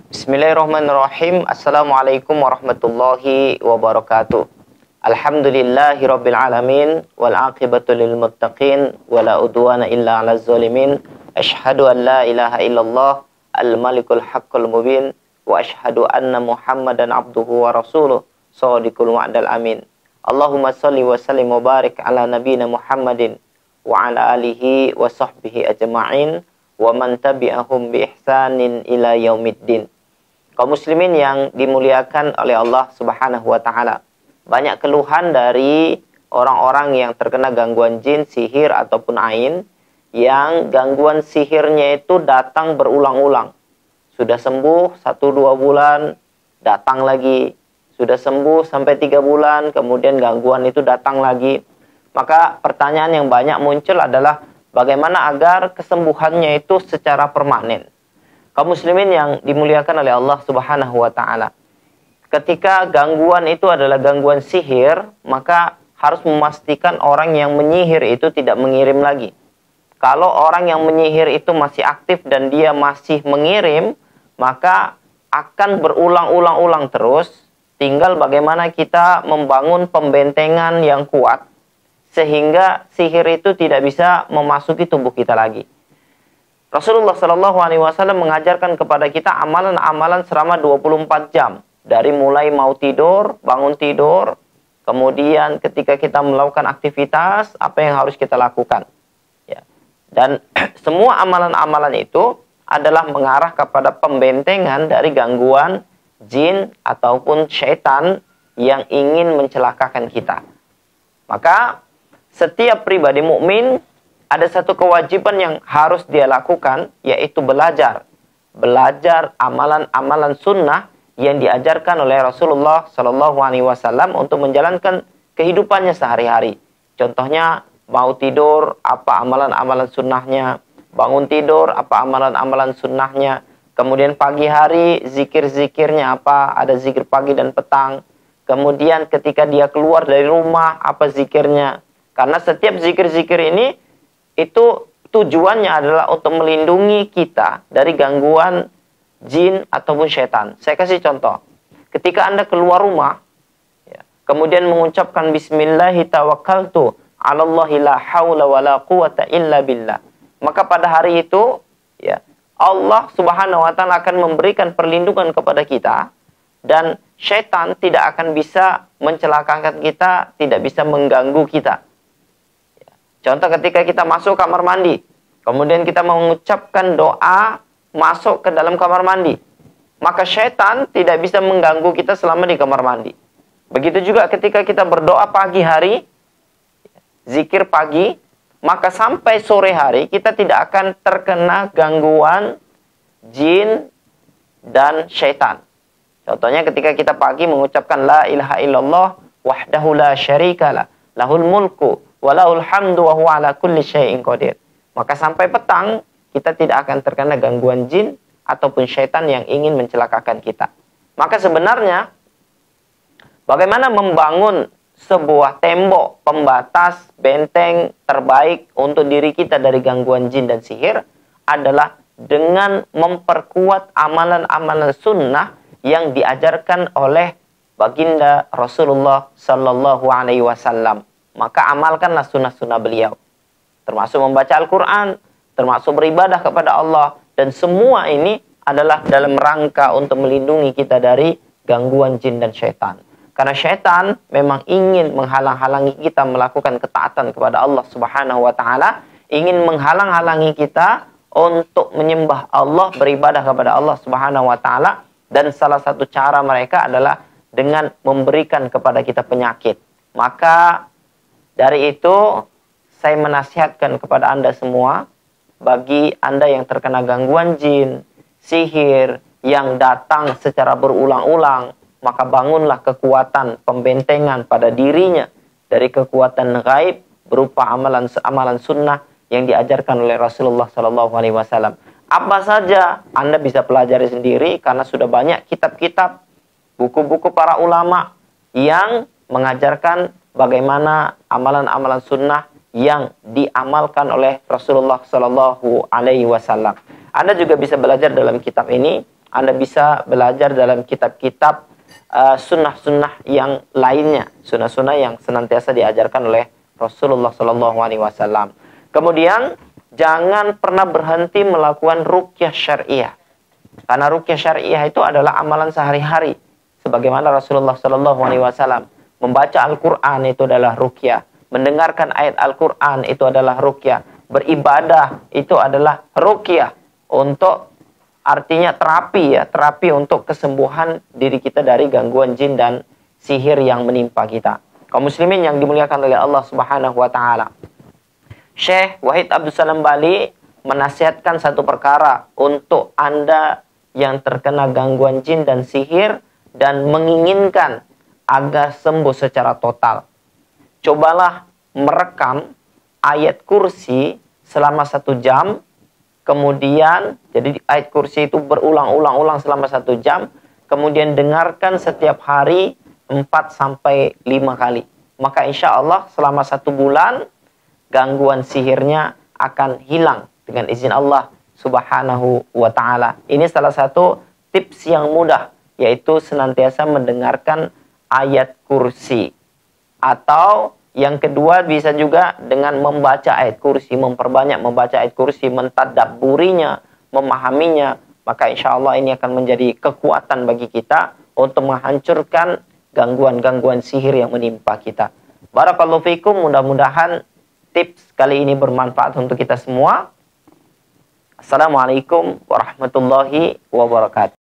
Bismillahirrahmanirrahim. Assalamualaikum warahmatullahi wabarakatuh. Alhamdulillahirabbil alamin wal aqibatu lil muttaqin wala udwana illa 'alal zalimin. Asyhadu an la ilaha illallah al malikul haqqul mubin wa asyhadu anna Muhammadan abduhu wa rasuluh shadiqul wa'dal amin. Allahumma shalli wa sallim wa barik ala nabiyyina Muhammadin wa ala alihi wa sahbihi ajma'in wa man tabi'ahum bi ihsanin ila yaumiddin. Kaum muslimin yang dimuliakan oleh Allah Subhanahu wa taala. Banyak keluhan dari orang-orang yang terkena gangguan jin, sihir ataupun ain, yang gangguan sihirnya itu datang berulang-ulang. Sudah sembuh 1-2 bulan, datang lagi. Sudah sembuh sampai 3 bulan, kemudian gangguan itu datang lagi. Maka pertanyaan yang banyak muncul adalah bagaimana agar kesembuhannya itu secara permanen. Kaum muslimin yang dimuliakan oleh Allah Subhanahu wa taala. Ketika gangguan itu adalah gangguan sihir, maka harus memastikan orang yang menyihir itu tidak mengirim lagi. Kalau orang yang menyihir itu masih aktif dan dia masih mengirim, maka akan berulang-ulang terus. Tinggal bagaimana kita membangun pembentengan yang kuat sehingga sihir itu tidak bisa memasuki tubuh kita lagi. Rasulullah Shallallahu Alaihi Wasallam mengajarkan kepada kita amalan-amalan selama 24 jam. Dari mulai mau tidur, bangun tidur, kemudian ketika kita melakukan aktivitas, apa yang harus kita lakukan. Ya. Dan semua amalan-amalan itu adalah mengarah kepada pembentengan dari gangguan jin ataupun syaitan yang ingin mencelakakan kita. Maka setiap pribadi mukmin ada satu kewajiban yang harus dia lakukan, yaitu belajar. Belajar amalan-amalan sunnah yang diajarkan oleh Rasulullah Shallallahu Alaihi Wasallam untuk menjalankan kehidupannya sehari-hari. Contohnya, mau tidur, apa amalan-amalan sunnahnya. Bangun tidur, apa amalan-amalan sunnahnya. Kemudian pagi hari, zikir-zikirnya apa, ada zikir pagi dan petang. Kemudian ketika dia keluar dari rumah, apa zikirnya. Karena setiap zikir-zikir ini, itu tujuannya adalah untuk melindungi kita dari gangguan jin ataupun syaitan. Saya kasih contoh. Ketika Anda keluar rumah, ya, kemudian mengucapkan Bismillahi tawakkaltu alallahi la hawla wa la quwata illa billah. Maka pada hari itu, ya, Allah Subhanahu wa ta'ala akan memberikan perlindungan kepada kita. Dan syaitan tidak akan bisa mencelakakan kita, tidak bisa mengganggu kita. Contoh ketika kita masuk kamar mandi, kemudian kita mengucapkan doa masuk ke dalam kamar mandi, maka syaitan tidak bisa mengganggu kita selama di kamar mandi. Begitu juga ketika kita berdoa pagi hari, zikir pagi, maka sampai sore hari kita tidak akan terkena gangguan jin dan syaitan. Contohnya ketika kita pagi mengucapkan la ilaha illallah wahdahu la syarikalah lahul mulku walahul hamdu wa huwa ala kulli syai'in qadir. Maka sampai petang kita tidak akan terkena gangguan jin ataupun syaitan yang ingin mencelakakan kita. Maka sebenarnya bagaimana membangun sebuah tembok pembatas benteng terbaik untuk diri kita dari gangguan jin dan sihir adalah dengan memperkuat amalan-amalan sunnah yang diajarkan oleh baginda Rasulullah Sallallahu Alaihi Wasallam. Maka amalkanlah sunnah-sunnah beliau. Termasuk membaca Al-Quran, termasuk beribadah kepada Allah. Dan semua ini adalah dalam rangka untuk melindungi kita dari gangguan jin dan syaitan. Karena syaitan memang ingin menghalang-halangi kita melakukan ketaatan kepada Allah Subhanahu wa ta'ala. Ingin menghalang-halangi kita untuk menyembah Allah, beribadah kepada Allah Subhanahu wa ta'ala. Dan salah satu cara mereka adalah dengan memberikan kepada kita penyakit. Maka dari itu, saya menasihatkan kepada Anda semua, bagi Anda yang terkena gangguan jin, sihir, yang datang secara berulang-ulang, maka bangunlah kekuatan pembentengan pada dirinya dari kekuatan gaib berupa amalan sunnah yang diajarkan oleh Rasulullah SAW. Apa saja Anda bisa pelajari sendiri karena sudah banyak kitab-kitab, buku-buku para ulama yang mengajarkan bagaimana amalan-amalan sunnah yang diamalkan oleh Rasulullah Sallallahu Alaihi Wasallam. Anda juga bisa belajar dalam kitab ini Anda bisa belajar dalam kitab-kitab sunnah-sunnah yang lainnya, sunnah-sunnah yang senantiasa diajarkan oleh Rasulullah Shallallahu Alaihi Wasallam. Kemudian jangan pernah berhenti melakukan ruqyah syariah, karena ruqyah syariah itu adalah amalan sehari-hari. Sebagaimana Rasulullah Shallallahu Alaihi Wasallam membaca Al-Quran itu adalah ruqyah, mendengarkan ayat Al-Quran itu adalah ruqyah, beribadah itu adalah ruqyah, untuk artinya terapi ya, terapi untuk kesembuhan diri kita dari gangguan jin dan sihir yang menimpa kita. Kaum muslimin yang dimuliakan oleh Allah Subhanahu wa taala. Syekh Wahid Abdul Salam Bali menasihatkan satu perkara untuk Anda yang terkena gangguan jin dan sihir dan menginginkan agar sembuh secara total. Cobalah merekam ayat kursi selama 1 jam. Kemudian, jadi ayat kursi itu berulang-ulang selama 1 jam. Kemudian dengarkan setiap hari 4-5 kali. Maka insya Allah selama 1 bulan, gangguan sihirnya akan hilang dengan izin Allah Subhanahu wa ta'ala. Ini salah satu tips yang mudah, yaitu senantiasa mendengarkan ayat kursi. Atau yang kedua bisa juga dengan membaca ayat kursi, memperbanyak membaca ayat kursi, mentadabburinya, memahaminya. Maka insya Allah ini akan menjadi kekuatan bagi kita untuk menghancurkan gangguan-gangguan sihir yang menimpa kita. Barakallahu fikum, mudah-mudahan tips kali ini bermanfaat untuk kita semua. Assalamualaikum warahmatullahi wabarakatuh.